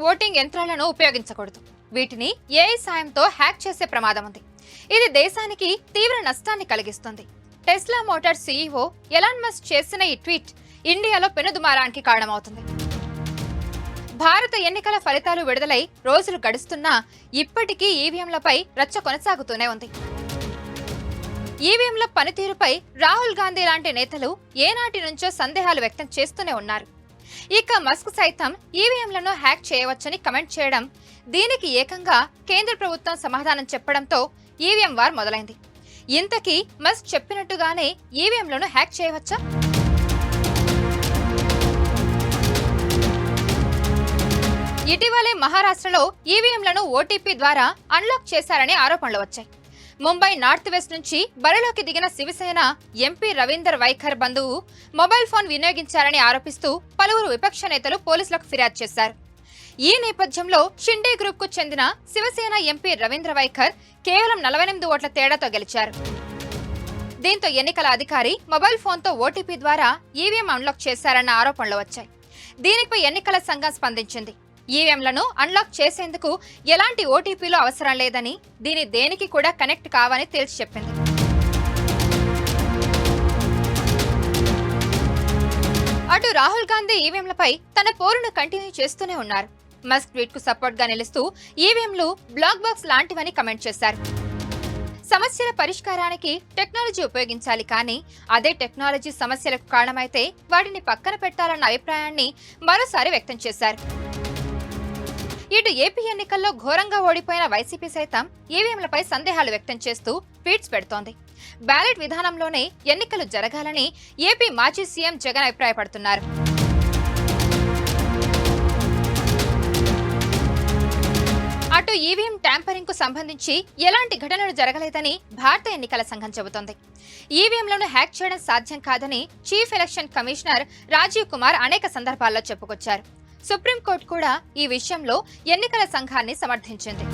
Voting యంత్రాలను ఉపయోగించకూడదు. వీటిని ఏఐ సాయంతో హ్యాక్ చేసే ప్రమాదం ఉంది. ఇది దేశానికి తీవ్ర నష్టాన్ని కలిగిస్తుంది. Tesla Motors CEO Elon Musk చేసిన ఈ ట్వీట్ ఇండియాలో పెనుదుమారానికి కారణమవుతుంది. భారత ఎన్నికల ఫలితాలు విడుదలై రోజులు గడుస్తున్నా ఇప్పటికీ ఈవీఎంలపై రచ్చ కొనసాగుతూనే ఉంది. ఈవీఎంల పనితీరుపై రాహుల్ గాంధీ లాంటి నేతలు ఏనాటి నుంచో సందేహాలు వ్యక్తం చేస్తూనే ఉన్నారు. ఇక మస్క్ సైతం ఈవీఎంలను హ్యాక్ చేయవచ్చని కమెంట్ చేయడం, దీనికి ఏకంగా కేంద్ర ప్రభుత్వం సమాధానం చెప్పడంతో ఈవీఎం వార్ మొదలైంది. ఇంతకీ మస్క్ చెప్పినట్టుగానే ఈవీఎంలను హ్యాక్ చేయవచ్చా? ఇటీవలే మహారాష్ట్రలో ఈవీఎంలను ఓటీపీ ద్వారా అన్లాక్ చేశారని ఆరోపణలు వచ్చాయి. ముంబై నార్త్ వెస్ట్ నుంచి బరిలోకి దిగిన శివసేన ఎంపీ రవీందర్ వైఖర్ బంధువు మొబైల్ ఫోన్ వినియోగించారని ఆరోపిస్తూ పలువురు విపక్ష నేతలు పోలీసులకు ఫిర్యాదు చేశారు. ఈ నేపథ్యంలో షిండే గ్రూప్ కు చెందిన శివసేన ఎంపీ రవీంద్ర వైఖర్ కేవలం 48 ఓట్ల తేడాతో గెలిచారు. దీంతో ఎన్నికల అధికారి మొబైల్ ఫోన్తో ఓటీపీ ద్వారా ఈవీఎం అన్లాక్ చేశారన్న ఆరోపణలు వచ్చాయి. దీనిపై ఎన్నికల సంఘం స్పందించింది. ఈవీఎంలను అన్లాక్ చేసేందుకు ఎలాంటి ఓటీపీలు అవసరం లేదని, దీని దేనికి కూడా కనెక్ట్ కావని తేల్చి చెప్పింది. అటు రాహుల్ గాంధీ ఈవీఎంలపై తన పోరును కంటిన్యూ చేస్తూనే ఉన్నారు. మస్క్ ట్వీట్ కు సపోర్ట్ గా నిలుస్తూ ఈవీఎంలు బ్లాక్ బాక్స్ లాంటివని కమెంట్ చేశారు. సమస్యల పరిష్కారానికి టెక్నాలజీ ఉపయోగించాలి, కానీ అదే టెక్నాలజీ సమస్యలకు కారణమైతే వాటిని పక్కన పెట్టాలన్న అభిప్రాయాన్ని మరోసారి వ్యక్తం చేశారు. ఇటు ఏపీ ఎన్నికల్లో ఘోరంగా ఓడిపోయిన వైసీపీ సైతం ఈవీఎంలపై సందేహాలు వ్యక్తం చేస్తూ ట్వీట్స్ పెడుతోంది. బ్యాలెట్ విధానంలోనే ఎన్నికలు జరగాలని ఏపీ మాజీ సీఎం జగన్ అభిప్రాయపడుతున్నారు. అటు ఈవీఎం ట్యాంపరింగ్ కు సంబంధించి ఎలాంటి ఘటనలు జరగలేదని భారత ఎన్నికల సంఘం చెబుతోంది. ఈవీఎంలను హ్యాక్ చేయడం సాధ్యం కాదని chief election commissioner Rajiv Kumar అనేక సందర్భాల్లో చెప్పుకొచ్చారు. సుప్రీంకోర్టు కూడా ఈ విషయంలో ఎన్నికల సంఘాన్ని సమర్థించింది.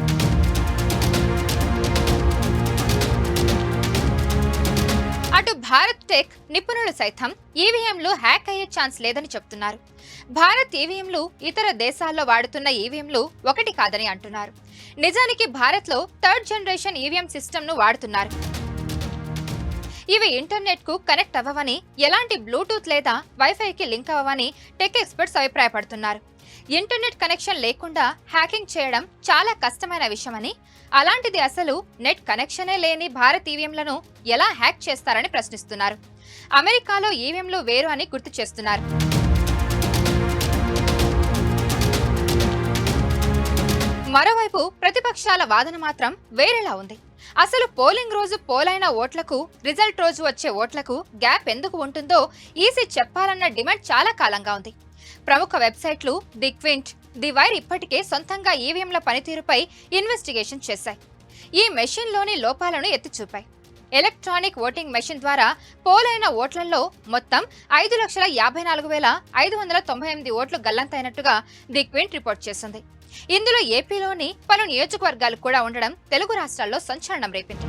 అటు భారత్ టెక్ నిపుణులు సైతం ఈవీఎంలు హ్యాక్ అయ్యే ఛాన్స్ లేదని చెప్తున్నారు. భారత్ ఈవీఎంలు ఇతర దేశాల్లో వాడుతున్న ఈవీఎంలు ఒకటి కాదని అంటున్నారు. నిజానికి భారత్లో 3rd జనరేషన్ ఈవీఎం సిస్టమ్ను వాడుతున్నారు. ఇవి ఇంటర్నెట్ కు కనెక్ట్ అవ్వవని, ఎలాంటి బ్లూటూత్ లేదా వైఫైకి లింక్ అవ్వవని టెక్ ఎక్స్పర్ట్స్ అభిప్రాయపడుతున్నారు. ఇంటర్నెట్ కనెక్షన్ లేకుండా హ్యాకింగ్ చేయడం చాలా కష్టమైన విషయమని, అలాంటిది అసలు నెట్ కనెక్షనే లేని భారత్ ఈవీఎంలను ఎలా హ్యాక్ చేస్తారని ప్రశ్నిస్తున్నారు. అమెరికాలో ఈవీఎంలు వేరు అని గుర్తు చేస్తున్నారు. మరోవైపు ప్రతిపక్షాల వాదన మాత్రం వేరేలా ఉంది. అసలు పోలింగ్ రోజు పోలైన ఓట్లకు, రిజల్ట్ రోజు వచ్చే ఓట్లకు గ్యాప్ ఎందుకు ఉంటుందో ఈసీ చెప్పాలన్న డిమాండ్ చాలా కాలంగా ఉంది. ప్రముఖ వెబ్సైట్లు ది క్వింట్, ది వైర్ ఇప్పటికే సొంతంగా ఈవీఎంల పనితీరుపై ఇన్వెస్టిగేషన్ చేశాయి. ఈ మెషిన్లోని లోపాలను ఎత్తి చూపాయి. ఎలక్ట్రానిక్ ఓటింగ్ మెషిన్ ద్వారా పోలైన ఓట్లలో మొత్తం 5,54,598 ఓట్లు గల్లంతైనట్టుగా ది క్వింట్ రిపోర్ట్ చేసింది. ఇందులో ఏపీలోని పలు నియోజకవర్గాలు కూడా ఉండడం తెలుగు రాష్ట్రాల్లో సంచలనం రేపింది.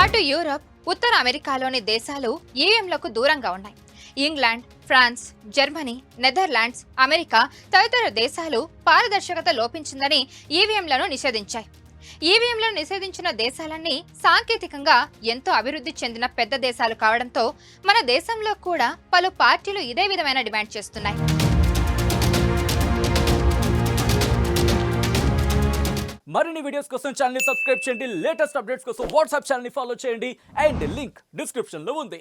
అటు యూరప్, ఉత్తర అమెరికాలోని దేశాలు ఈవీఎంలకు దూరంగా ఉన్నాయి. England, France, Germany, Netherlands, America తదితర దేశాలు పారదర్శకత లోపించిందని ఈవీఎంలను నిషేధించాయి. ఈవీఎంలను నిషేధించిన దేశాలన్నీ సాంకేతికంగా ఎంతో అభివృద్ధి చెందిన పెద్ద దేశాలు కావడంతో మన దేశంలో కూడా పలు పార్టీలు ఇదే విధమైన డిమాండ్ చేస్తున్నాయి. మరిన్ని వీడియోస్ కోసం ఛానల్ ని సబ్స్క్రైబ్ చేయండి. లేటెస్ట్ అప్డేట్స్ కోసం వాట్సాప్ ఛానల్ ని ఫాలో చేయండి. అండ్ లింక్ డిస్క్రిప్షన్ లో ఉంది.